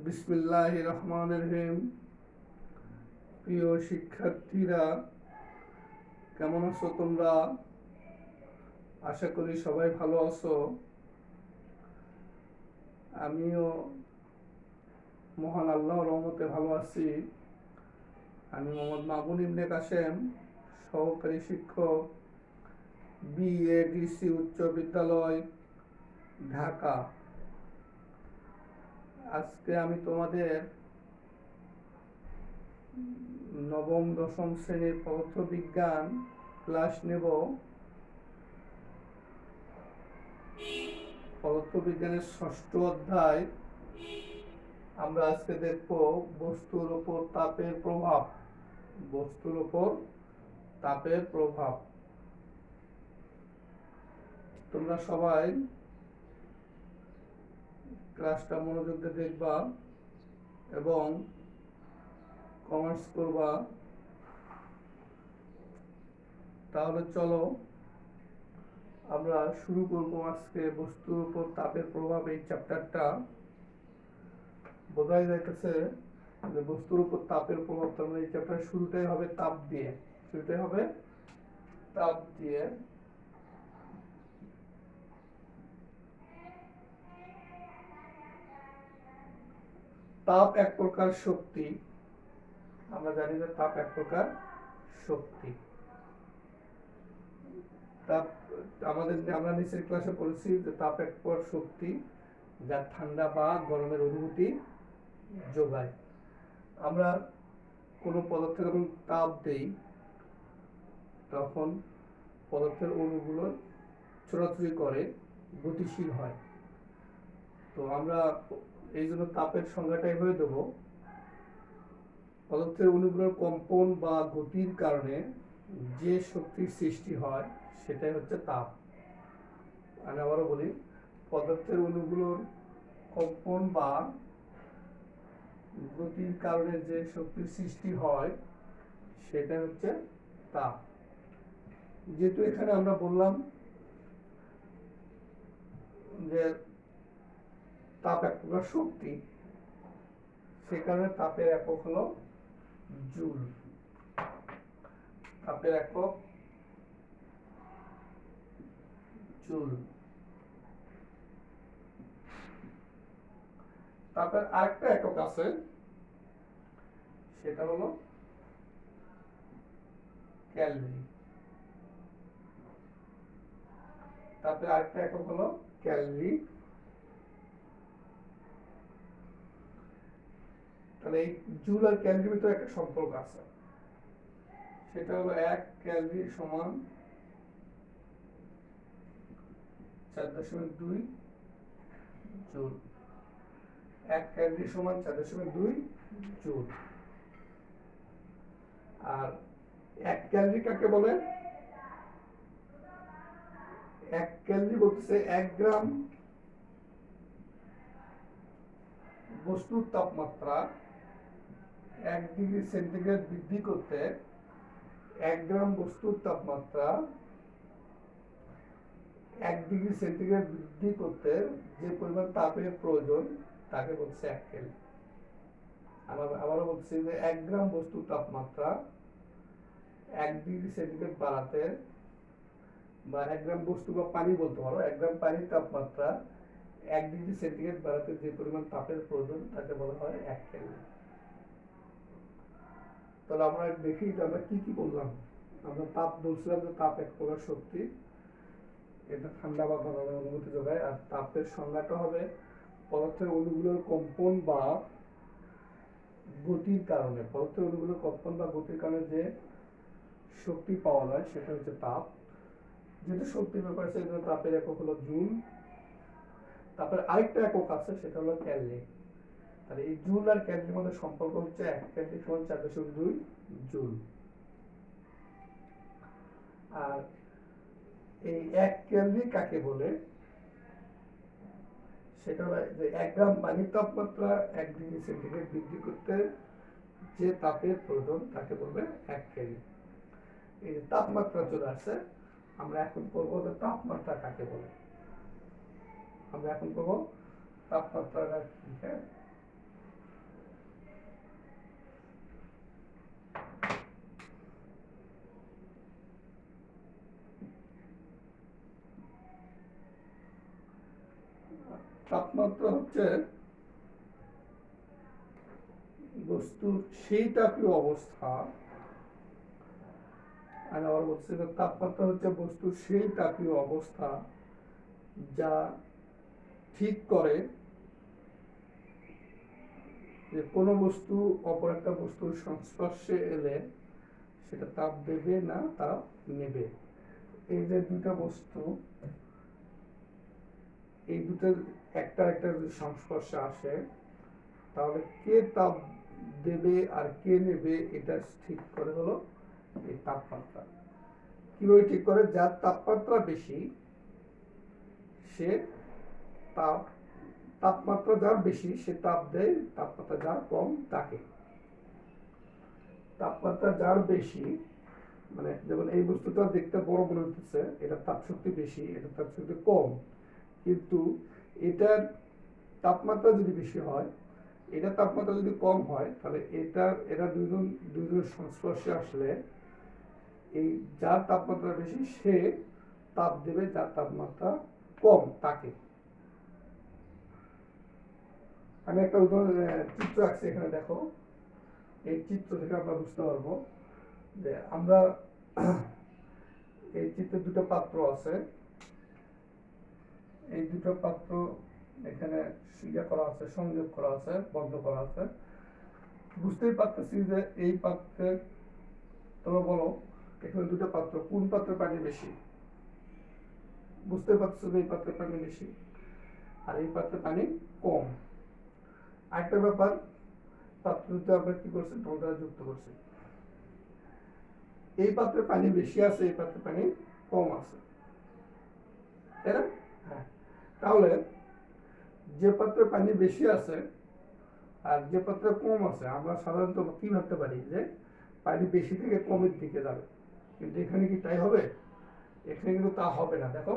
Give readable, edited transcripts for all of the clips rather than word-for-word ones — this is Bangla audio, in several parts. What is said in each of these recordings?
বিসমিল্লাহির রহমানির রহিম। প্রিয় শিক্ষার্থীরা, কেমন আছো তোমরা? আশা করি সবাই ভালো আছো। আমিও মহান আল্লাহর রহমতে ভালো আছি। আমি মোহাম্মদ মামুন ইবনে কাসেম, সহকারী শিক্ষক, বিএডিসি উচ্চ বিদ্যালয়, ঢাকা। আজকে আমি তোমাদের নবম দশম শ্রেণীর পদার্থবিজ্ঞান ক্লাস নেব। পদার্থবিজ্ঞানের ষষ্ঠ অধ্যায় আমরা আজকে দেখব বস্তুর উপর তাপের প্রভাব। বস্তুর উপর তাপের প্রভাব। তোমরা সবাই ক্লাসটা মনোযোগ দিয়ে দেখবা এবং কমেন্টস করবা। তাহলে চলো আমরা শুরু করব আজকে বস্তুর উপর তাপের প্রভাব এই চ্যাপ্টারটা। বোঝাই যাইতেছে যে বস্তুর উপর তাপের প্রভাব, তার মানে এই চ্যাপ্টার শুরুটাই হবে তাপ দিয়ে। শুরুটাই হবে তাপ দিয়ে। তাপ এক প্রকার শক্তি। আমরা জানি যে তাপ এক প্রকার শক্তি। তাপ আমরা নিচের ক্লাসে পড়েছি যে তাপ এক প্রকার শক্তি যা ঠান্ডা বা গরমের অনুভূতি যোগায়। আমরা কোনো পদার্থে যখন তাপ দেই তখন পদার্থের অণুগুলো ছোটাছুটি করে, গতিশীল হয়। তো আমরা এই জন্য তাপের সংজ্ঞাটাই হয়ে দেব পদার্থের অণুগুলোর কম্পন বা গতির কারণে যে শক্তির সৃষ্টি হয় সেটাই হচ্ছে তাপ। আমি আবারও বলি, পদার্থের অণুগুলোর কম্পন বা গতির কারণে যে শক্তির সৃষ্টি হয় সেটা হচ্ছে তাপ। যেহেতু এখানে আমরা বললাম যে তাপ এক প্রকার শক্তি, সে কারণে তাপের একক হলো জুল। তাপের একক জুল। তাপের আরেকটা একক আছে, সেটা হলো ক্যালরি। তাপের আরেকটা একক হলো ক্যালরি। তাহলে এই জুল আর ক্যালরির ভিতরে একটা সম্পর্ক আছে, সেটা হলো 1 ক্যালরি সমান 4.2 জুল। 1 ক্যালরি সমান 4.2 জুল। আর 1 ক্যালরি কাকে বলে? 1 ক্যালরি বলতেছে 1 গ্রাম বস্তুর তাপমাত্রা 1 ডিগ্রি সেন্টিগ্রেড বৃদ্ধি করতে 1 গ্রাম বস্তুর তাপমাত্রা 1 ডিগ্রি সেন্টিগ্রেড বৃদ্ধি করতে যে পরিমাণ তাপের প্রয়োজন তাকে বলছে 1 ক্যালরি। আবারও বলছি যে 1 গ্রাম বস্তুর তাপমাত্রা 1 ডিগ্রি সেন্টিগ্রেড বাড়াতে, বা 1 গ্রাম বস্তু বা পানি বলতে পারো, 1 গ্রাম পানির তাপমাত্রা 1 ডিগ্রি সেন্টিগ্রেড বাড়াতে যে পরিমাণ তাপের প্রয়োজন তাকে বলা হয় 1 ক্যালরি। তাহলে আমরা দেখি যে আমরা কি কি বললাম। আমরা তাপ বলছিলাম যে তাপ এক প্রকার শক্তি, এটা ঠান্ডা বা গরমের অনুভূতি যোগায়। আর তাপের সংজ্ঞাটা হবে পদার্থের অণুগুলোর কম্পন বা গতির কারণে, পদার্থের অণুগুলোর কম্পন বা গতির কারণে যে শক্তি পাওয়া যায় সেটা হচ্ছে তাপ। যেহেতু শক্তির ব্যাপার আছে, তাপের একক হলো জুল। তারপরে আরেকটা একক আছে, সেটা হলো ক্যালরি। তাহলে এই জুল আর ক্যালরির মধ্যে সম্পর্ক হচ্ছে 1 ক্যালরি সমান 4.2 জুল। আর এই 1 ক্যালরি কাকে বলে? সেটা হলো যে 1 গ্রাম পানির তাপমাত্রা 1 ডিগ্রি সেন্টিগ্রেড বৃদ্ধি করতে যে তাপের প্রয়োজন তাকে বলবে 1 ক্যালরি। এই যে তাপমাত্রা চলে আসছে, আমরা এখন করবো যে তাপমাত্রা কাকে বলে। আমরা এখন করবো তাপমাত্রাটা কি। হ্যাঁ, তাপমাত্রা হচ্ছে বস্তুর সেই তাপীয় অবস্থা, আর আবার বলছি যে তাপমাত্রা হচ্ছে বস্তুর সেই তাপীয় অবস্থা যা ঠিক করে যে কোনো বস্তু অপর একটা বস্তুর সংস্পর্শে এলে সেটা তাপ দেবে না তাপ নেবে। এই যে দুটা বস্তু, এই দুটোর একটা একটা যদি সংস্পর্শে আসে তাহলে কে তাপ দেবে আর কে নেবে এটা ঠিক করে হলো এই তাপমাত্রা। কিভাবে ঠিক করে? যার তাপমাত্রা বেশি সে তাপ, তাপমাত্রা যার বেশি সে তাপ দেয়, তাপমাত্রা যার কম তাকে। তাপমাত্রা যার বেশি, মানে যেমন এই বস্তুটা দেখতে বড় মনে হচ্ছে, এটা তাপ শক্তি বেশি, এটা তাপ শক্তি কম, কিন্তু এটার তাপমাত্রা যদি বেশি হয়, এটার তাপমাত্রা যদি কম হয়, তাহলে এরা দুইজন সংস্পর্শে আসলে এই যার তাপমাত্রা বেশি সে তাপ দেবে যার তাপমাত্রা কম তাকে। আমি একটা উদাহরণ চিত্র আঁকছি এখানে, দেখো। এই চিত্র থেকে আমরা বুঝতে পারবো যে আমরা এই চিত্রে দুটো পাত্র আছে, এই দুটো পাত্র এখানে ইয়ে করা আছে, সংযোগ করা আছে, বন্ধ করা আছে। বুঝতেই পারতেছি যে এই পাত্রের, তোমরা বলো এখানে দুটো পাত্র, কোন পাত্রে পানি বেশি? বুঝতে পারছো যে এই পাত্রে পানি বেশি আর এই পাত্রে পানি কম। আরেকটা ব্যাপার, পাত্রতে আমরা কি করছি, ঢোল দ্বারা যুক্ত করছি। এই পাত্রে পানি বেশি আছে, এই পাত্রে পানি কম আছে, তাই না? হ্যাঁ। তাহলে যে পাত্রে পানি বেশি আছে আর যে পাত্রে কম আছে, আমরা সাধারণত কি ভাবতে পারি যে পানি বেশি থেকে কমের দিকে যাবে, কিন্তু এখানে কি তাই হবে? এখানে কিন্তু তা হবে না। দেখো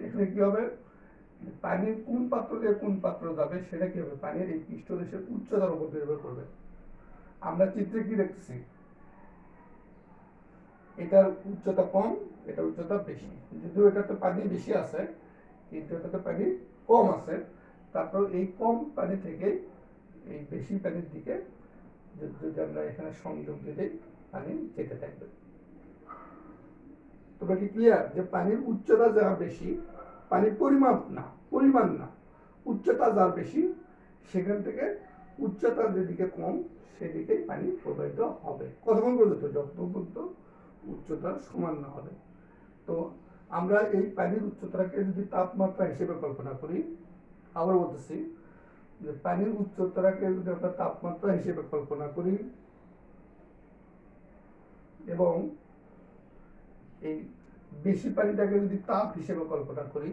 এখানে কি হবে, পানির কোন পাত্র দিয়ে কোন পাত্র যাবে সেটা কি হবে, পানির এই পৃষ্ঠদেশের উচ্চতার উপর নির্ভর করবে। আমরা চিত্রে কি দেখতেছি, এটার উচ্চতা কম, এটার উচ্চতা বেশি, যদিও এটাতে পানি বেশি আছে কিন্তু এটাতে পানি কম আছে, তারপর এই কম পানি থেকে এই বেশি পানির দিকে যদি আমরা এখানে সংযোগ দিলে পানি যেতে থাকবে। তোমরা কি ক্লিয়ার যে পানির উচ্চতা যার বেশি, পানির পরিমাপ না, পরিমাণ না, উচ্চতা যার বেশি সেখান থেকে উচ্চতা যেদিকে কম সেদিকে পানি প্রবাহিত হবে। কতক্ষণ পর্যন্ত? যতক্ষণ পর্যন্ত উচ্চতা সমান না হবে। তো আমরা এই পানির উচ্চতাকে যদি তাপমাত্রা হিসেবে কল্পনা করি, আবার বলতেছি যে পানির উচ্চতাকে যদি আমরা তাপমাত্রা হিসেবে কল্পনা করি এবং এই বেশি পানিটাকে যদি তাপ হিসেবে কল্পনা করি,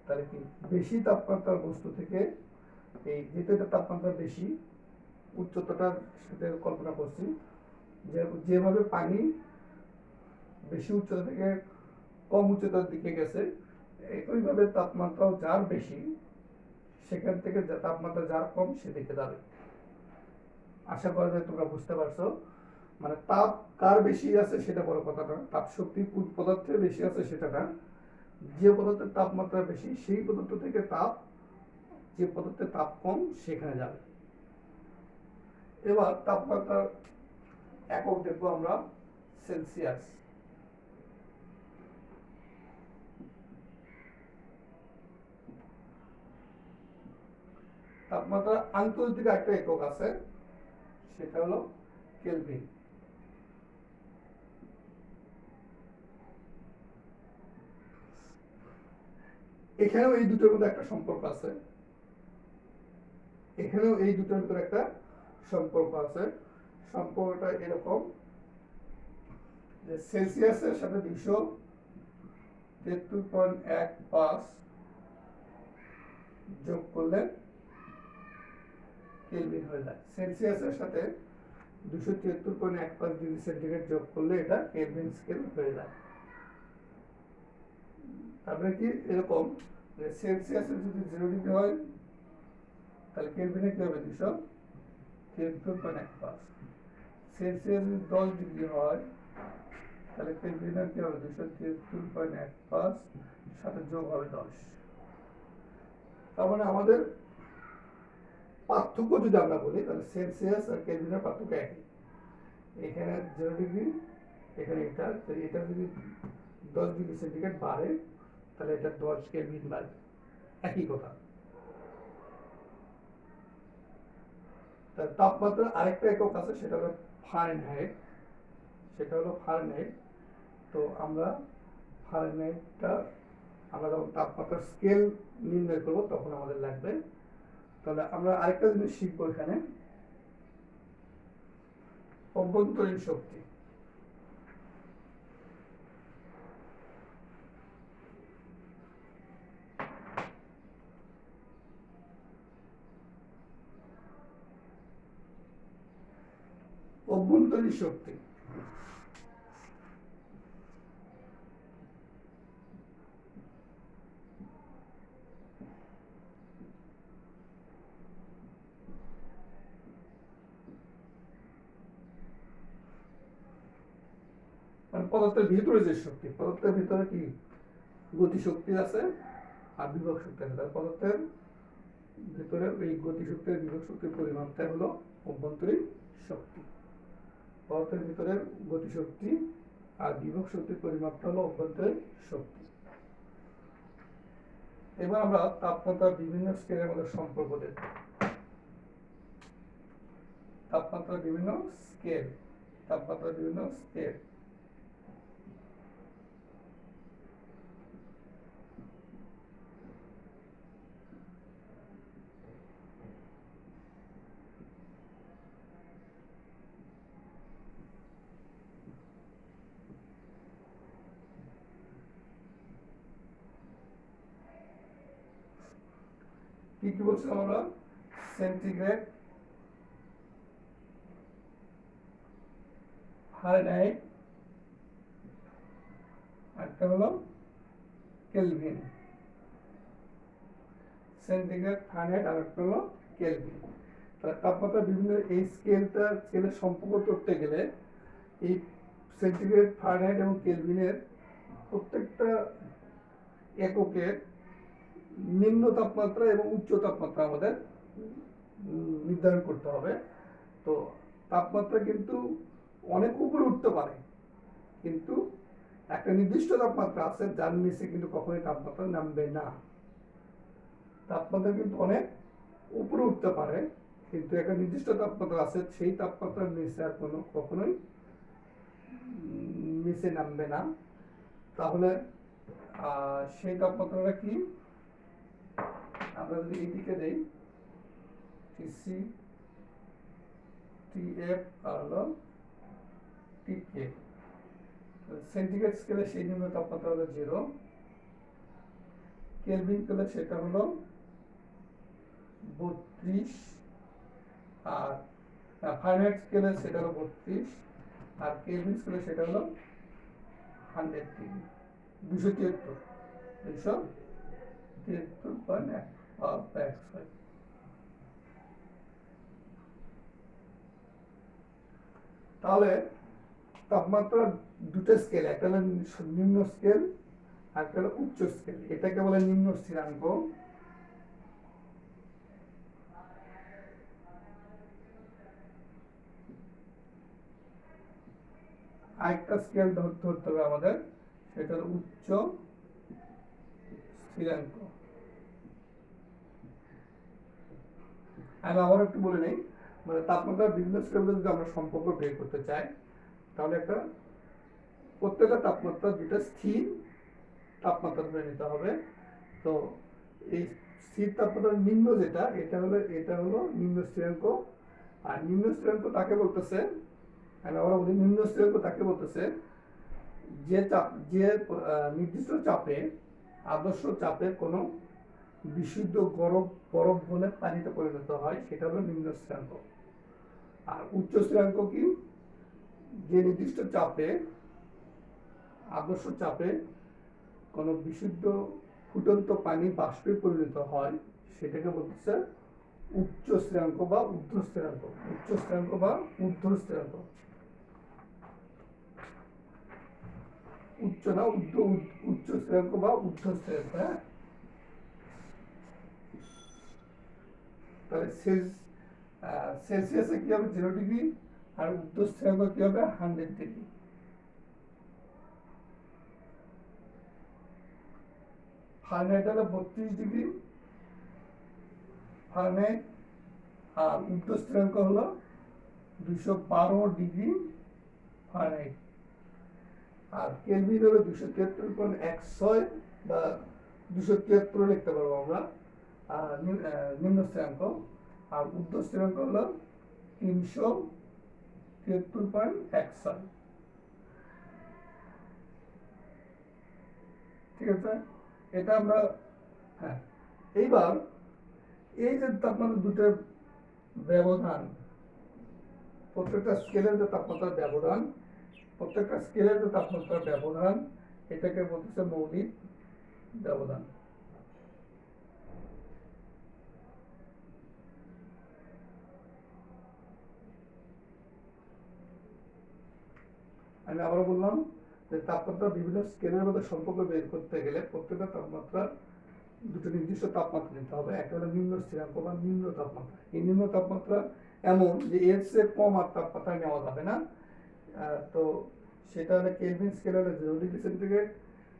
তাহলে কি বেশি তাপমাত্রার বস্তু থেকে এই যেহেতু এটা তাপমাত্রা বেশি, উচ্চতাটার সাথে কল্পনা করছি যে যেভাবে পানি বেশি উচ্চতা থেকে কম উচ্চতার দিকে গেছে, একইভাবে তাপমাত্রাও যার বেশি সেখান থেকে তাপমাত্রা যার কম সেদিকে যাবে। আশা করা যায় তোমরা বুঝতে পারছো। মানে তাপ কার বেশি আছে সেটা বড় কথা না, তাপ শক্তি কোন পদার্থের বেশি আছে সেটা না, যে পদার্থের তাপমাত্রা বেশি সেই পদার্থ থেকে তাপ, যে পদার্থের তাপ কম সেখানে যাবে। এবার তাপমাত্রার একক দেখবো আমরা সেলসিয়াস। তাপমাত্রা আন্তর্জাতিক একটা একক আছে, সেটা হলো কেলভিন। এখানেও এই দুটোর মধ্যে একটা সম্পর্ক আছে, এখানেও এই দুটোর ভিতরে একটা সম্পর্ক আছে। সম্পর্কটা এরকম যে সেলসিয়াসের সাথে 273.15 যোগ করলে কেলভিন হয়ে যায়। সেলসিয়াসের সাথে 273.15 ডিগ্রি সেন্টিগ্রেড যোগ করলে এটা কেলভিন স্কেল হয়ে যায়। তারপরে কি এরকম যে সেলসিয়াসে যদি 0 ডিগ্রি হয় তাহলে কেলভিনে কি হবে 273.15। সেলসিয়াস যদি 10 ডিগ্রি হয় তাহলে কেলভিনের কি হবে 273.15 সাথে যোগ হবে 10। তার মানে আমাদের পার্থক্য যদি আমরা বলি তাহলে সেলসিয়াস আর কেলভিনের পার্থক্য একই। এখানে 0 ডিগ্রি, এখানে এটা যদি 10 ডিগ্রি সেন্টিগ্রেড বাড়ে তাহলে এটা 10 কেলভিন বাড়বে, একই কথা। তাপমাত্রা আরেকটা একক আছে, সেটা হলো ফারেনহাইট। তো আমরা ফারেনহাইটটা আমরা যখন তাপমাত্রার স্কেল নির্ণয় করবো তখন আমাদের লাগবে। তাহলে আমরা আরেকটা জিনিস শিখবো এখানে, অভ্যন্তরীণ শক্তি। অভ্যন্তরীণ শক্তি মানে পদার্থের ভিতরে যে শক্তি, পদার্থের ভিতরে কি গতিশক্তি আছে আর বিভব শক্তি আছে। পদার্থের ভিতরে এই গতিশক্তি আর বিভব শক্তির পরিমাপটা হলো অভ্যন্তরীণ শক্তি। পদার্থের ভিতরে গতিশক্তি আর বিভব শক্তির পরিমাপটা হলো অভ্যন্তরীণ শক্তি। এবার আমরা তাপমাত্রার বিভিন্ন স্কেলের মধ্যে সম্পর্ক দেখব। তাপমাত্রার বিভিন্ন স্কেল কি কি বলছিলাম আমরা? সেন্টিগ্রেড, ফারেনহাইট, একটা হলো কেলভিন। সেন্টিগ্রেড, ফারেনহাইট আর একটা হলো কেলভিন। তাপমাত্রা বিভিন্ন এই স্কেলের সম্পর্ক করতে গেলে এই সেন্টিগ্রেড, ফারেনহাইট এবং কেলভিনের প্রত্যেকটা এককের নিম্ন তাপমাত্রা এবং উচ্চ তাপমাত্রা আমাদের নির্ধারণ করতে হবে। তো তাপমাত্রা কিন্তু অনেক উপরে উঠতে পারে, কিন্তু একটা নির্দিষ্ট তাপমাত্রা আছে যার নিচে কিন্তু কখনোই তাপমাত্রা নামবে না। তাপমাত্রা কিন্তু অনেক উপরে উঠতে পারে, কিন্তু একটা নির্দিষ্ট তাপমাত্রা আছে, সেই তাপমাত্রার নিচে আর কখনোই নিচে নামবে না। তাহলে সেই তাপমাত্রাটা কি? আমরা যদি এদিকে দেই টিসি, টিএফ আর হলো টিকে। সেন্টিগ্রেড স্কেলে সেই নিম্ন তাপমাত্রা হলো 0, কেলভিন স্কেলে সেটা হলো 32, আর ফারেনহাইট স্কেলে সেটা হলো 32, আর কেলভিন স্কেলে সেটা হলো 100 ডিগ্রি, 273.1। তাহলে তাপমাত্রা দুটো স্কেল, একটা হলো নিম্ন স্কেল আর একটা হলো উচ্চ স্কেল। এটাকে বলে নিম্ন স্থিরাঙ্ক। আরেকটা স্কেল ধরতে হবে আমাদের, সেটা হলো উচ্চ স্থিরাঙ্ক। আমি আবার একটু বলে নেই, মানে তাপমাত্রার বিভিন্ন স্কেল যদি আমরা সম্পর্ক বের করতে চাই তাহলে প্রত্যেকটা তাপমাত্রা দুটো স্থির তাপমাত্রা ধরে নিতে হবে। তো এই স্থির তাপমাত্রার নিম্ন যেটা, এটা হলো নিম্ন স্থিরাঙ্ক। আর নিম্ন স্থিরাঙ্ক তাকে বলতেছে, আমি আবার বলি, নিম্ন স্থিরাঙ্ক তাকে বলতেছে যে নির্দিষ্ট চাপে, আদর্শ চাপে কোনো বিশুদ্ধ বরফ বলে পানিতে পরিণত হয়, সেটা হলো নিম্ন স্থিরাঙ্ক। আর উচ্চ স্থিরাঙ্ক কি? যে নির্দিষ্ট চাপে, আদর্শ চাপে কোনো বিশুদ্ধ ফুটন্ত পানি বাষ্পে পরিণত হয়, সেটাকে বলতেছে উচ্চ স্থিরাঙ্ক বা ঊর্ধ্ব স্থিরাঙ্ক। উচ্চ না উচ্চ স্থিরাঙ্ক বা ঊর্ধ্ব স্থিরাঙ্ক। হ্যাঁ, তাহলে সেলসিয়াসে কি হবে 0 ডিগ্রি, আর ঊর্ধ্ব স্থিরাঙ্ক কি হবে 100 ডিগ্রি। ফারেনহাইট হলো 32 ডিগ্রি ফারেনহাইট, আর ঊর্ধ্ব স্থিরাঙ্ক হলো 212 ডিগ্রি ফারেনহাইট। আর কেলভিন হলো 273.16 বা 273 লিখতে পারবো আমরা নিম্ন স্থিরাঙ্ক, আর ঊর্ধ্ব স্থিরাঙ্ক হলো 373.16। ঠিক আছে, এটা আমরা, হ্যাঁ, এইবার এই যে তাপমাত্রা দুটোর ব্যবধান, প্রত্যেকটা স্কেলের যে তাপমাত্রার ব্যবধান, প্রত্যেকটা স্কেলের যে তাপমাত্রার ব্যবধান, এটাকে বলতেছে মৌলিক ব্যবধান। আমি আবার বললাম যে তাপমাত্রা বিভিন্ন স্কেলের মধ্যে সম্পর্ক বের করতে গেলে প্রত্যেকটা তাপমাত্রা দুটো নির্দিষ্ট তাপমাত্রা নিতে হবে। একটা হলো নিম্ন স্থিরাঙ্ক বা নিম্ন তাপমাত্রা। এই নিম্ন তাপমাত্রা এমন যে এর চেয়ে কম আর তাপমাত্রা নেওয়া যাবে না। তো সেটা হলো কেলভিন স্কেল হলো 0 ডিগ্রি সেন্টিগ্রেড।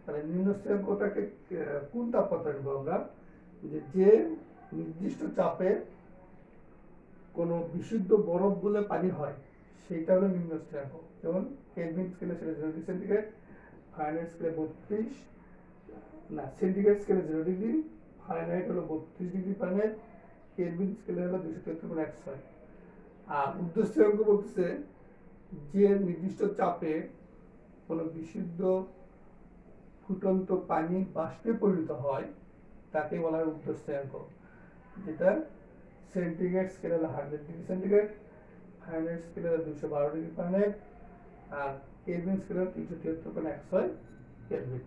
তাহলে নিম্ন স্থিরাঙ্কটাকে কোন তাপমাত্রা নেব আমরা, যে নির্দিষ্ট চাপে কোনো বিশুদ্ধ বরফ বলে পানি হয়, সেইটা হলো নিম্ন স্থিরাঙ্ক। যেমন কেলভিন স্কেলে সেটা 0 ডিগ্রি সেন্টিগ্রেড, ফারেনহাইট স্কেলে 32, না সেন্টিগ্রেড স্কেলে 0 ডিগ্রি, ফারেনহাইট হলো 32 ডিগ্রি ফারেনহাইট, কেলভিন স্কেলে হলো 273.16। আর ঊর্ধ্ব স্থিরাঙ্ক বলতেছে যে নির্দিষ্ট চাপে কোনো বিশুদ্ধ ফুটন্ত পানি বাষ্পে পরিণত হয় তাকে বলা হয় ঊর্ধ্ব স্থিরাঙ্ক, যেটা সেন্টিগ্রেড স্কেলে হলো 100 ডিগ্রি সেন্টিগ্রেড, ফারেনহাইট স্কেলে হলো 212 ডিগ্রি ফারেনহাইট, আর কেলভিন স্কেলে 373.16 কেলভিন।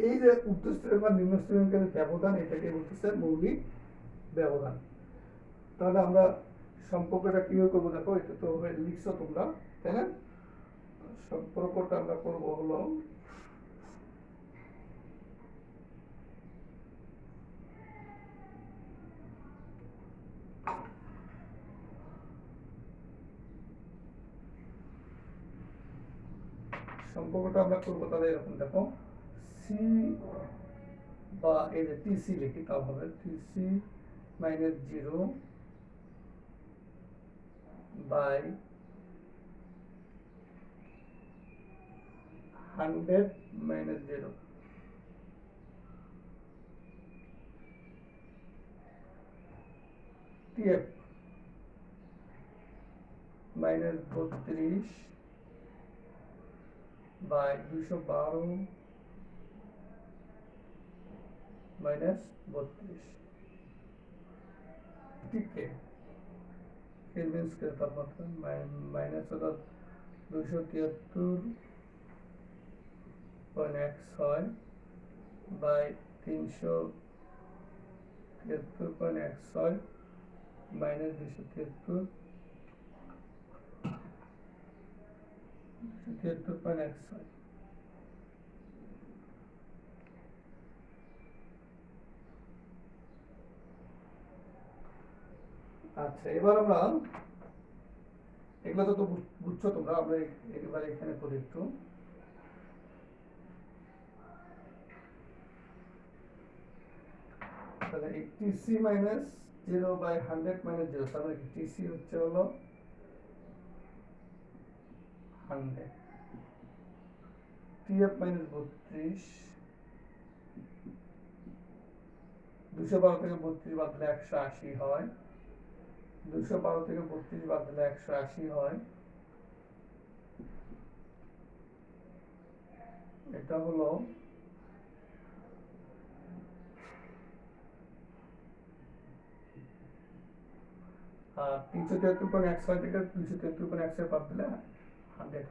এই যে ঊর্ধ্ব স্থিরাঙ্ক আর নিম্ন স্থিরাঙ্কের ব্যবধান, এটাকে বলতেছে মৌলিক ব্যবধান। তাহলে আমরা সম্পর্কটা কিভাবে করবো দেখো, এটা তো লিখছো তোমরা, তাই না? সম্পর্কটা আমরা করবো হলো, সম্পর্কটা আমরা করবো তাহলে এরকম দেখো, সি বা এই যে টিসি লিখি তাও হবে TC minus 0 by 100 minus 0, TF minus 32 by 212 minus 32। TK kelvin scale তাপমাত্রা মাইনাস হলো 273.16 বাই 373.16 মাইনাস 273.16। আচ্ছা, এবার আমরা এগুলো তো বুঝছো তোমরা, আমরা এবার এখানে করি একটু। তাহলে এই টিসি মাইনাস 0 বাই 100 মাইনাস 0, তার মানে টিসি হচ্ছে হলো 100, টিএফ মাইনাস 32, 212 থেকে 32 বাদ দিলে 180 হয়, 212 থেকে 32 বাদ দিলে 180 হয়, এটা হলো আর 373.16 থেকে 273.16 বাদ দিলে 100।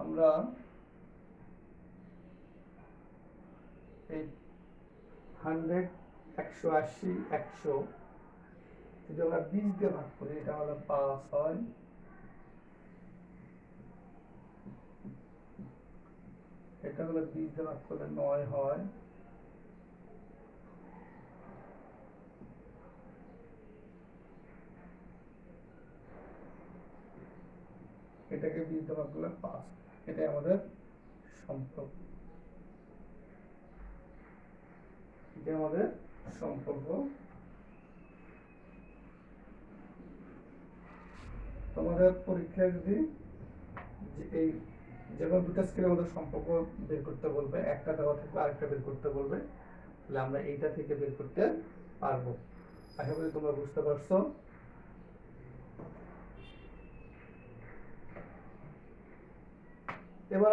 আমরা এই 100, 180, 100 যদি আমরা 20 দিয়ে ভাগ করি, এটা হলো 5 হয়, এটা হলো 20 দিয়ে ভাগ করলে 9 হয়, এটাকে 20 দিয়ে ভাগ করলে 5। এটাই আমাদের সম্পর্ক, এটাই আমাদের সম্পর্ক। তোমাদের পরীক্ষায় যদি এই যেমন দুটো স্কেলের মধ্যে সম্পর্ক বের করতে বলবে, একটা দেওয়া থাকবে আরেকটা বের করতে বলবে, তাহলে আমরা এইটা থেকে বের করতে পারবো। আশা করি তোমরা বুঝতে পারছো। এবার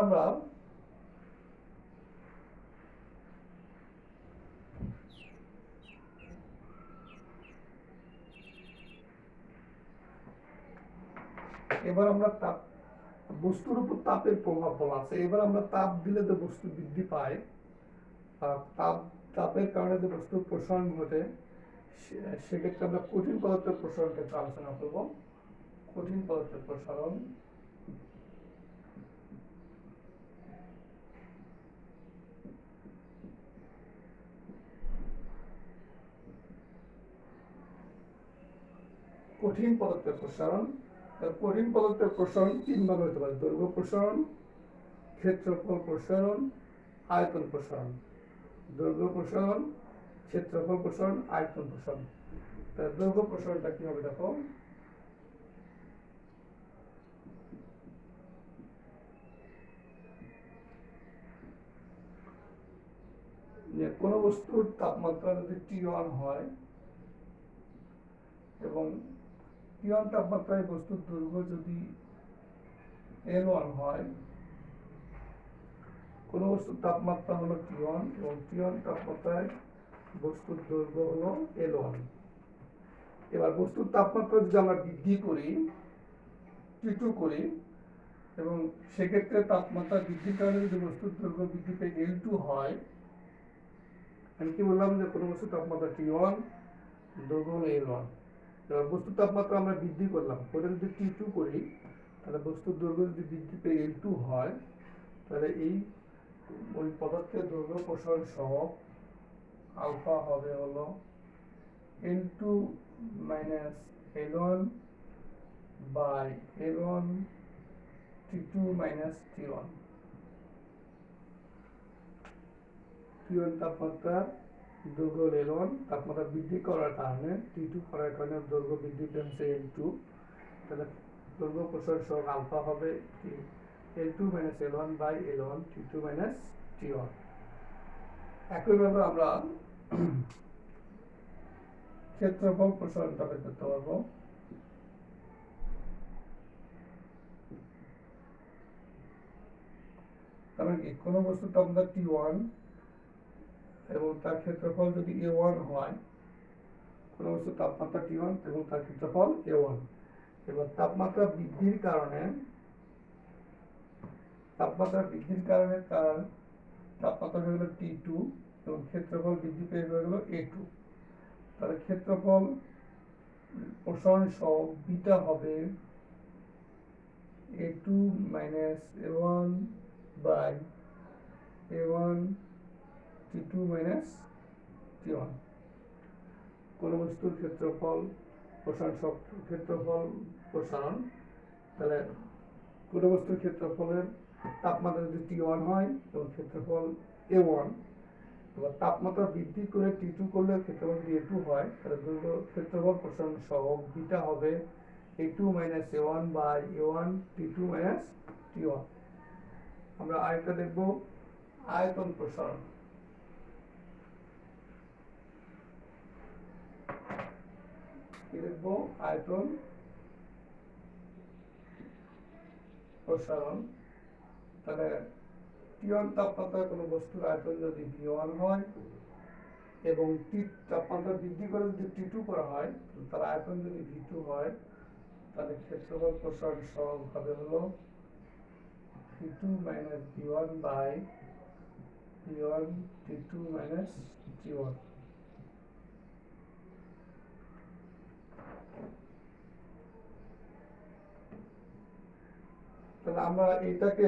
আমরা তাপ, বস্তুর উপর তাপের প্রভাব বলা আছে। এবার আমরা তাপ দিলে যে বস্তু বৃদ্ধি পায়, তাপের কারণে যে বস্তুর প্রসারণ ঘটে, সেক্ষেত্রে আমরা কঠিন পদার্থের প্রসারণ ক্ষেত্রে আলোচনা করব। কঠিন পদার্থের প্রসারণ, কঠিন পদার্থের প্রসারণ। কঠিন পদার্থের প্রসারণ 3 ভাবে হতে পারে: দৈর্ঘ্য প্রসারণ, ক্ষেত্রফল প্রসারণ, আয়তন প্রসারণ। দৈর্ঘ্য প্রসারণ, ক্ষেত্রফল প্রসারণ, আয়তন প্রসারণ। দৈর্ঘ্য প্রসারণটা কি হবে দেখো, যে কোনো বস্তুর তাপমাত্রা যদি T1 হয় এবং T1 তাপমাত্রায় বস্তুর দৈর্ঘ্য যদি L1 হয়, কোনো বস্তুর তাপমাত্রা হলো T1 এবং T1 তাপমাত্রায় বস্তুর দৈর্ঘ্য হলো L1। এবার বস্তুর তাপমাত্রা যদি আমরা বৃদ্ধি করি, T2 করি, এবং সেক্ষেত্রে তাপমাত্রা বৃদ্ধির কারণে যদি বস্তুর দৈর্ঘ্য বৃদ্ধি পেয়ে L2 হয়, আমি কি বললাম যে কোনো বস্তুর তাপমাত্রা T1, দৈর্ঘ্য হলো L1। এবার বস্তুর তাপমাত্রা আমরা বৃদ্ধি করলাম, ওটা যদি T2 করি, তাহলে বস্তুর দৈর্ঘ্য যদি বৃদ্ধি পেয়ে L2 হয়, তাহলে ওই পদার্থের দৈর্ঘ্য প্রসারণ সহগ আলফা হবে হলো L2 minus L1 by L1 T2 minus T1। T1 তাপমাত্রার দৈর্ঘ্য L1, তাপমাত্রা বৃদ্ধি করার কারণে T2 করার কারণে দৈর্ঘ্য বৃদ্ধি পেয়েছে L2, তাহলে দৈর্ঘ্য প্রসারণ সহগ আলফা হবে L2 minus L1 by L1 T2 minus T1। একইভাবে আমরা ক্ষেত্রফল প্রসারণটা বের করতে পারবো। কারণ কি কোনো বস্তুর তাপমাত্রা T1 এবং তার ক্ষেত্রফল যদি A1 হয়, কোনো বস্তুর তাপমাত্রা T1 এবং তার ক্ষেত্রফল A1, এবার তাপমাত্রা বৃদ্ধির কারণে তার তাপমাত্রা হয়ে গেল T2 এবং ক্ষেত্রফল বৃদ্ধি পেয়ে হয়ে গেল A2। তাহলে ক্ষেত্রফল প্রসারণ সহগ বিটা হবে A2 minus A1 by A1 T2 minus T1। কোন বস্তুর ক্ষেত্রফল প্রসারণ সহগ, ক্ষেত্রফল প্রসারণ, তাহলে কোন বস্তুর ক্ষেত্রফলের তাপমাত্রা যদি T1 হয় এবং ক্ষেত্রফল A1, এবার তাপমাত্রা বৃদ্ধি করে T2 করলে ক্ষেত্রফল যদি A2 হয়, তাহলে দৈর্ঘ্য ক্ষেত্রফল প্রসারণ সহগ বিটা হবে A2 minus A1 by A1 T2 minus T1। আমরা আরেকটা দেখব, আয়তন প্রসারণ। কি দেখব? আয়তন প্রসারণ। তাহলে T1 তাপমাত্রায় কোনো বস্তুর আয়তন যদি V1 হয় এবং তাপমাত্রা বৃদ্ধি করে যদি T2 করা হয়, তার আয়তন যদি V2 হয়, তাহলে ক্ষেত্রফল প্রসারণ সহগ হবে হলো V2 minus V1 by V1 T2 minus T1। তাহলে আমরা এটাকে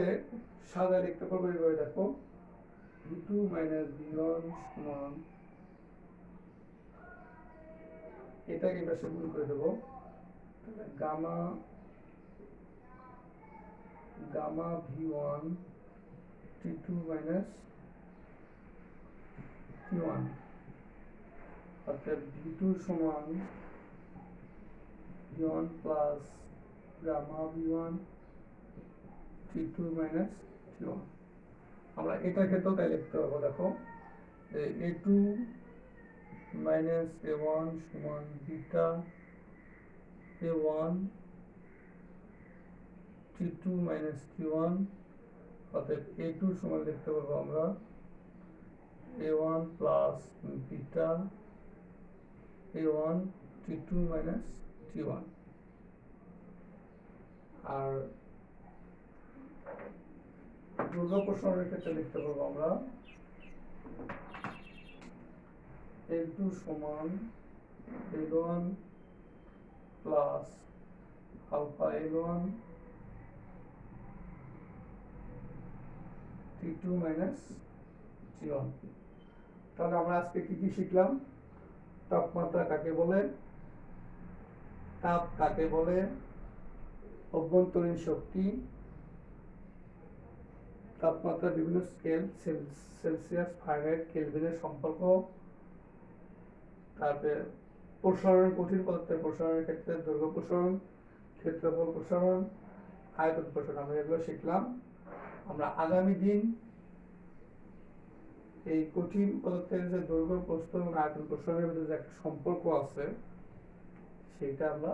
সাজায় লিখতে পারবো এইভাবে, দেখো v2 মাইনাস v1 সমান, এটাকে পাশে গুণ করে দেবো, তাহলে gamma gamma v1 t2 minus t1, অর্থাৎ v2 সমান v1 plus gamma v1 t2 minus t1। আমরা এটা ক্ষেত্রেও তাই লিখতে পারবো, দেখো a2 মাইনাস a1 সমান beta a1 t2 minus t1, অর্থাৎ a2 সমান লিখতে পারবো আমরা a1 plus beta a1 t2 minus t1। আর দুর্গা প্রসারণের ক্ষেত্রে লিখতে পারবো আমরা L2 সমান L1 plus alpha L1 T2 minus T1। তাহলে আমরা আজকে কি কি শিখলাম? তাপমাত্রা কাকে বলে, তাপ কাকে বলে, অভ্যন্তরীণ শক্তি, তাপমাত্রা বিভিন্ন স্কেল, সেলসিয়াস, ফারেনহাইট, কেলভিনের সম্পর্ক, তারপরে প্রসারণ, কঠিন পদার্থের প্রসারণের ক্ষেত্রে দৈর্ঘ্য প্রসারণ, ক্ষেত্রফল প্রসারণ, আয়তন প্রসারণ, আমরা এগুলো শিখলাম। আমরা আগামী দিন এই কঠিন পদার্থের যে দৈর্ঘ্য, প্রস্থ এবং আয়তন প্রসারণের মধ্যে যে একটা সম্পর্ক আছে সেটা আমরা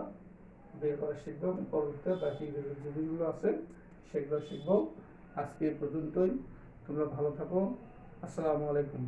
বের করা শিখবো, এবং পরবর্তীতে বাকি যে জিনিসগুলো আছে সেগুলো শিখবো। আজকে এ পর্যন্তই, তোমরা ভালো থাকো, আসসালামু আলাইকুম।